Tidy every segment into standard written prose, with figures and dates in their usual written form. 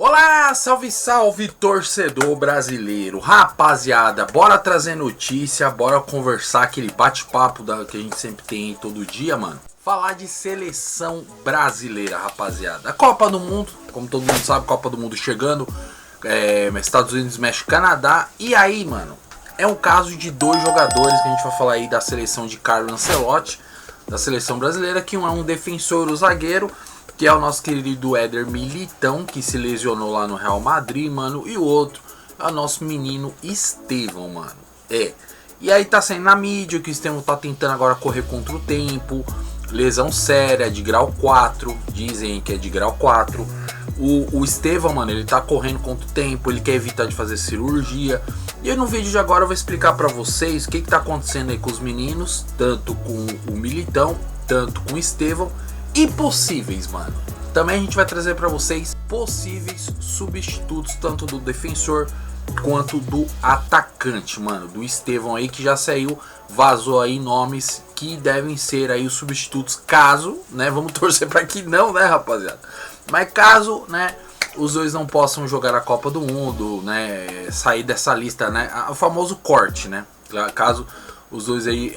Olá, salve, salve, torcedor brasileiro. Rapaziada, bora trazer notícia, bora conversar aquele bate-papo que a gente sempre tem todo dia, mano. Falar de seleção brasileira, rapaziada. A Copa do Mundo, como todo mundo sabe, Copa do Mundo chegando. Estados Unidos, México, Canadá. E aí, mano, é um caso de dois jogadores que a gente vai falar aí da seleção de Carlo Ancelotti, da seleção brasileira, que um é um defensor, o zagueiro, que é o nosso querido Éder Militão, que se lesionou lá no Real Madrid, mano. E o outro é o nosso menino Estevão, mano. E aí tá saindo na mídia que o Estevão tá tentando agora correr contra o tempo. Lesão séria, de grau 4. Dizem que é de grau 4. O Estevão, mano, ele tá correndo contra o tempo. Ele quer evitar de fazer cirurgia. E aí no vídeo de agora eu vou explicar pra vocês o que tá acontecendo aí com os meninos. Tanto com o Militão, tanto com o Estevão. E possíveis, mano. Também a gente vai trazer pra vocês possíveis substitutos, tanto do defensor quanto do atacante, mano. Do Estevão aí, que já saiu, vazou aí nomes que devem ser aí os substitutos, caso, né, vamos torcer pra que não, né, rapaziada. Mas caso, né, os dois não possam jogar a Copa do Mundo, né, sair dessa lista, né, o famoso corte, né, caso os dois aí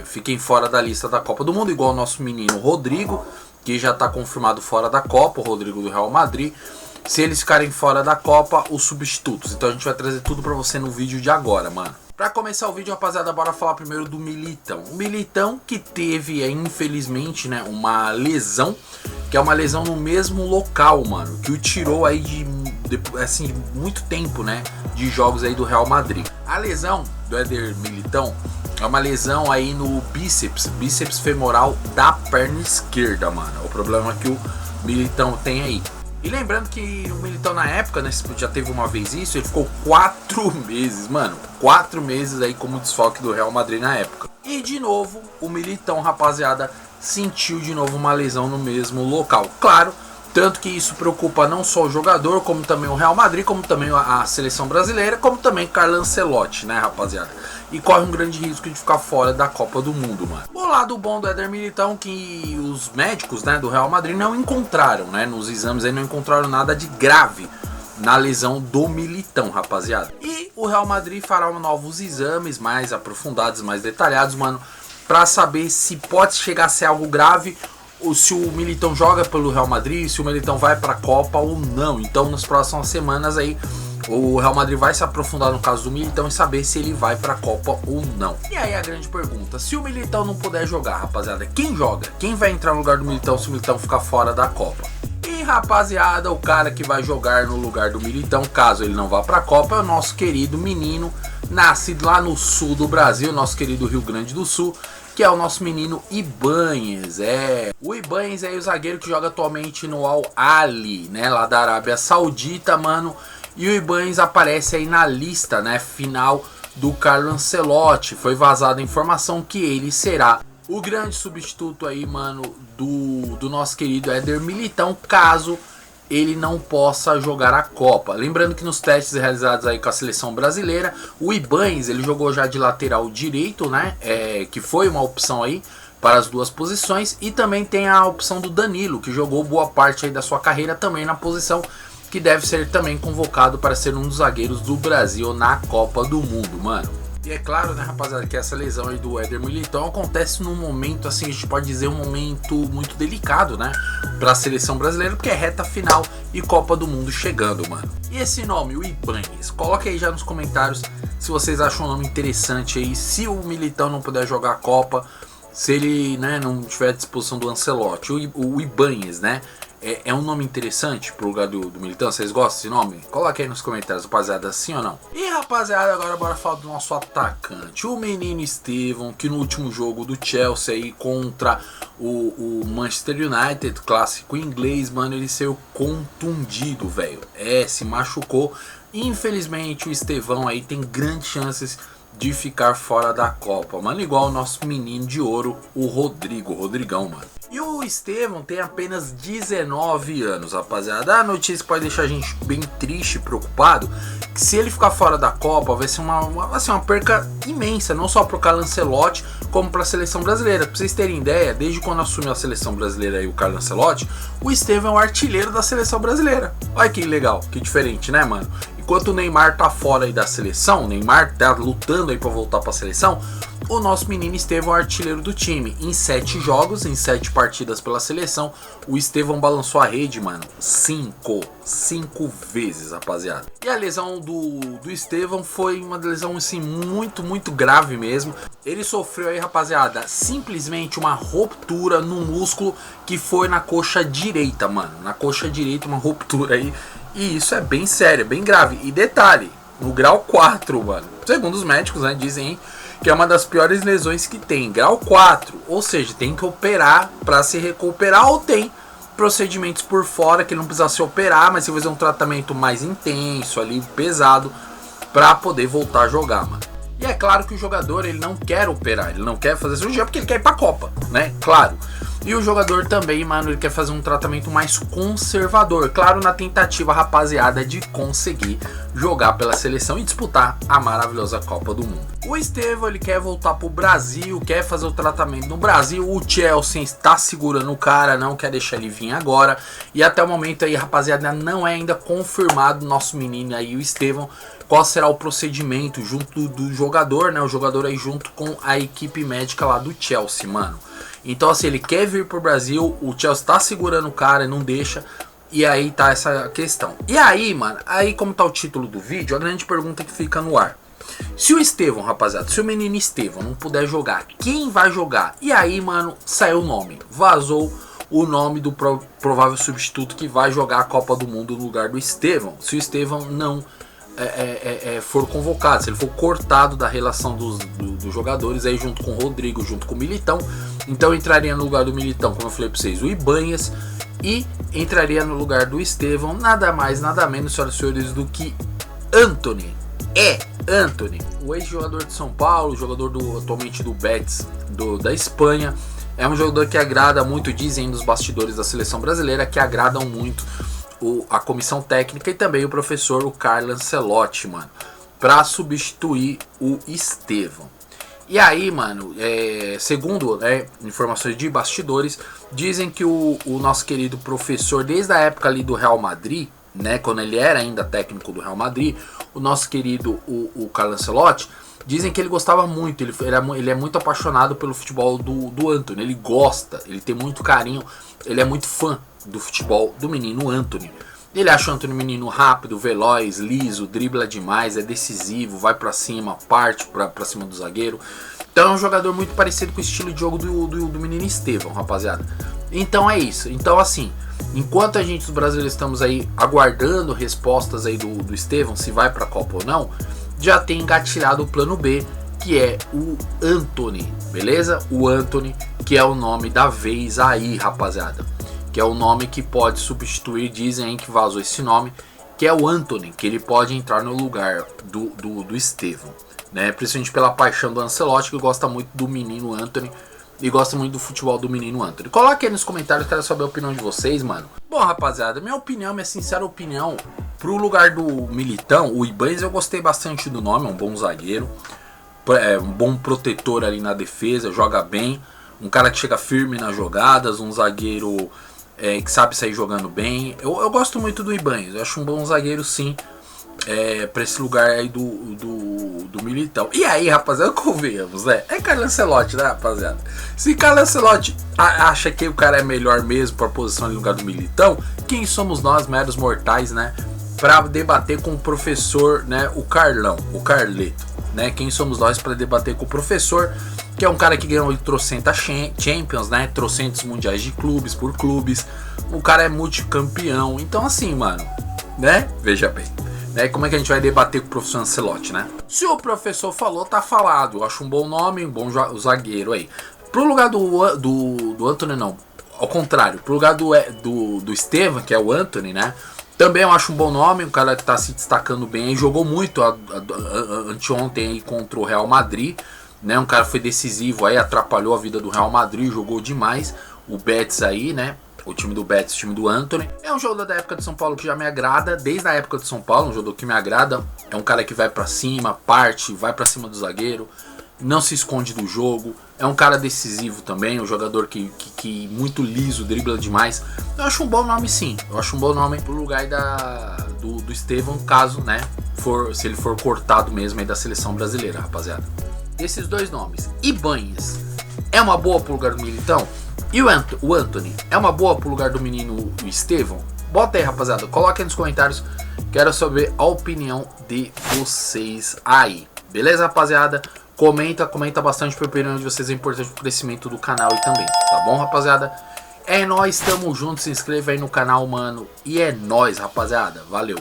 fiquem fora da lista da Copa do Mundo, igual o nosso menino Rodrigo, que já está confirmado fora da Copa, o Rodrigo do Real Madrid. Se eles ficarem fora da Copa, os substitutos. Então a gente vai trazer tudo para você no vídeo de agora, mano. Para começar o vídeo, rapaziada, bora falar primeiro do Militão. O Militão que teve, infelizmente, né, uma lesão, que é uma lesão no mesmo local, mano, que o tirou aí de assim, muito tempo, né, de jogos aí do Real Madrid. A lesão do Éder Militão é uma lesão aí no bíceps femoral da perna esquerda, mano. É o problema que o Militão tem aí. E lembrando que o Militão na época, né, já teve uma vez isso, ele ficou 4 meses, mano. 4 meses aí como desfalque do Real Madrid na época. E de novo, o Militão, rapaziada, sentiu de novo uma lesão no mesmo local. Claro, tanto que isso preocupa não só o jogador, como também o Real Madrid, como também a seleção brasileira, como também Carlo Ancelotti, né, rapaziada? E corre um grande risco de ficar fora da Copa do Mundo, mano. O lado bom do Éder Militão, que os médicos, né, do Real Madrid não encontraram, né, nos exames aí não encontraram nada de grave na lesão do Militão, rapaziada. E o Real Madrid fará novos exames mais aprofundados, mais detalhados, mano, pra saber se pode chegar a ser algo grave, ou se o Militão joga pelo Real Madrid, se o Militão vai pra Copa ou não. Então nas próximas semanas aí o Real Madrid vai se aprofundar no caso do Militão e saber se ele vai pra Copa ou não. E aí a grande pergunta, se o Militão não puder jogar, rapaziada, quem joga? Quem vai entrar no lugar do Militão se o Militão ficar fora da Copa? E rapaziada, o cara que vai jogar no lugar do Militão, caso ele não vá pra Copa, é o nosso querido menino, nascido lá no sul do Brasil, nosso querido Rio Grande do Sul, que é o nosso menino Ibañez. O Ibañez é o zagueiro que joga atualmente no Al Ahly, né, lá da Arábia Saudita, mano. E o Ibañez aparece aí na lista, né, final do Carlo Ancelotti. Foi vazada a informação que ele será o grande substituto aí, mano, do nosso querido Éder Militão, caso ele não possa jogar a Copa. Lembrando que nos testes realizados aí com a seleção brasileira, o Ibañez, ele jogou já de lateral direito, né, que foi uma opção aí para as duas posições. E também tem a opção do Danilo, que jogou boa parte aí da sua carreira também na posição, que deve ser também convocado para ser um dos zagueiros do Brasil na Copa do Mundo, mano. E é claro, né, rapaziada, que essa lesão aí do Éder Militão acontece num momento, assim, a gente pode dizer um momento muito delicado, né, para a seleção brasileira, porque é reta final e Copa do Mundo chegando, mano. E esse nome, o Ibañez, coloque aí já nos comentários se vocês acham um nome interessante aí, se o Militão não puder jogar a Copa, se ele, né, não tiver à disposição do Ancelotti. O Ibañez, né, é um nome interessante pro lugar do Militão. Vocês gostam desse nome? Coloque aí nos comentários, rapaziada, sim ou não. E rapaziada, agora bora falar do nosso atacante, o menino Estevão, que no último jogo do Chelsea aí contra o Manchester United, clássico inglês, mano, ele saiu contundido, velho. Se machucou. Infelizmente o Estevão aí tem grandes chances de ficar fora da Copa, mano, igual o nosso menino de ouro, o Rodrigão, mano. E o Estevão tem apenas 19 anos, rapaziada. A notícia pode deixar a gente bem triste, preocupado, que se ele ficar fora da Copa vai ser uma perca imensa, não só pro Carlo Ancelotti, como para a seleção brasileira. Pra vocês terem ideia, desde quando assumiu a seleção brasileira aí o Carlo Ancelotti, o Estevão é o artilheiro da seleção brasileira. Olha que legal, que diferente, né, mano? Enquanto o Neymar tá fora aí da seleção, o Neymar tá lutando aí pra voltar pra seleção, o nosso menino Estevão é o artilheiro do time. Em 7 jogos, em 7 partidas pela seleção, o Estevão balançou a rede, mano, 5 vezes, rapaziada. E a lesão do Estevão foi uma lesão, assim, muito grave mesmo. Ele sofreu aí, rapaziada, simplesmente uma ruptura no músculo que foi na coxa direita, mano. Na coxa direita, uma ruptura aí. E isso é bem sério, bem grave. E detalhe, no grau 4, mano. Segundo os médicos, né, dizem que é uma das piores lesões que tem. Grau 4, ou seja, tem que operar para se recuperar, ou tem procedimentos por fora que não precisa se operar, mas você vai fazer um tratamento mais intenso ali, pesado, para poder voltar a jogar, mano. E é claro que o jogador, ele não quer operar, ele não quer fazer cirurgia porque ele quer ir pra Copa, né? Claro. E o jogador também, mano, ele quer fazer um tratamento mais conservador. Claro, na tentativa, rapaziada, de conseguir jogar pela seleção e disputar a maravilhosa Copa do Mundo. O Estevão, ele quer voltar pro Brasil, quer fazer o tratamento no Brasil. O Chelsea está segurando o cara, não quer deixar ele vir agora. E até o momento aí, rapaziada, não é ainda confirmado o nosso menino aí, o Estevão, qual será o procedimento junto do jogador, né? O jogador aí junto com a equipe médica lá do Chelsea, mano. Então, assim, ele quer vir pro Brasil, o Chelsea tá segurando o cara e não deixa. E aí tá essa questão. E aí, mano, aí como tá o título do vídeo, a grande pergunta que fica no ar. Se o Estevão, rapaziada, se o menino Estevão não puder jogar, quem vai jogar? E aí, mano, saiu o nome. Vazou o nome do provável substituto que vai jogar a Copa do Mundo no lugar do Estevão. Se o Estevão não for convocado, se ele for cortado da relação dos jogadores aí junto com o Rodrigo, junto com o Militão, então entraria no lugar do Militão, como eu falei pra vocês, o Ibanhas, e entraria no lugar do Estevão nada mais, nada menos, senhoras e senhores, do que Antony. Antony, o ex-jogador de São Paulo, jogador atualmente do Betis, da Espanha. É um jogador que agrada muito, dizem dos bastidores da seleção brasileira, que agradam muito a comissão técnica e também o professor, o Carlo Ancelotti, mano, para substituir o Estevão. E aí, mano, segundo informações de bastidores, dizem que o nosso querido professor, desde a época ali do Real Madrid, né, quando ele era ainda técnico do Real Madrid, o nosso querido o Carlo Ancelotti, dizem que ele gostava muito, ele é muito apaixonado pelo futebol do Antony, ele gosta, ele tem muito carinho, ele é muito fã do futebol do menino Antony. Ele acha o Antony um menino rápido, veloz, liso, dribla demais, é decisivo, vai pra cima, parte pra cima do zagueiro. Então é um jogador muito parecido com o estilo de jogo do menino Estevão, rapaziada. Então é isso. Então, assim, enquanto a gente, os brasileiros, estamos aí aguardando respostas aí do Estevão, se vai pra Copa ou não, já tem engatilhado o plano B, que é o Antony, beleza? O Antony, que é o nome da vez aí, rapaziada. Que é o nome que pode substituir, dizem aí que vazou esse nome, que é o Antony, que ele pode entrar no lugar do Estevão, né? Principalmente pela paixão do Ancelotti, que gosta muito do menino Antony e gosta muito do futebol do menino Antony. Coloque aí nos comentários, quero saber a opinião de vocês, mano. Bom, rapaziada, minha opinião, minha sincera opinião, pro lugar do Militão, o Ibanez, eu gostei bastante do nome, é um bom zagueiro, um bom protetor ali na defesa, joga bem, um cara que chega firme nas jogadas, um zagueiro que sabe sair jogando bem. Eu gosto muito do Ibanez, eu acho um bom zagueiro sim, pra esse lugar aí do Militão. E aí, rapaziada, convenhamos, né? É Carlo Ancelotti, né, rapaziada? Se Carlo Ancelotti acha que o cara é melhor mesmo pra posição no lugar do Militão, quem somos nós, meros mortais, né, pra debater com o professor, né, o Carleto, né? Quem somos nós pra debater com o professor, que é um cara que ganhou trocentas Champions, né? Trocentos mundiais de clubes por clubes. O cara é multicampeão. Então, assim, mano, né? Veja bem, né? Como é que a gente vai debater com o professor Ancelotti, né? Se o professor falou, tá falado. Eu acho um bom nome, um bom zagueiro aí. Pro lugar do Antony, não. Ao contrário, pro lugar do Estevão, que é o Antony, né? Também eu acho um bom nome, um cara que tá se destacando bem, jogou muito anteontem aí contra o Real Madrid, né? Um cara que foi decisivo aí, atrapalhou a vida do Real Madrid, jogou demais. O Betis aí, né? O time do Betis, o time do Antony. É um jogador da época de São Paulo que já me agrada, desde a época de São Paulo, um jogador que me agrada. É um cara que vai pra cima, parte, vai pra cima do zagueiro, não se esconde do jogo. É um cara decisivo também, um jogador que muito liso, dribla demais. Eu acho um bom nome sim, eu acho um bom nome pro lugar do Estevão, caso, né, se ele for cortado mesmo aí da seleção brasileira, rapaziada. Esses dois nomes. Ibanez é uma boa pro lugar do Militão? E o Antony é uma boa pro lugar do menino Estevão? Bota aí, rapaziada, coloca aí nos comentários, quero saber a opinião de vocês aí. Beleza, rapaziada? Comenta bastante, porque a opinião de vocês é importante pro crescimento do canal e também, tá bom, rapaziada? É nóis, tamo junto, se inscreva aí no canal, mano, e é nóis, rapaziada, valeu!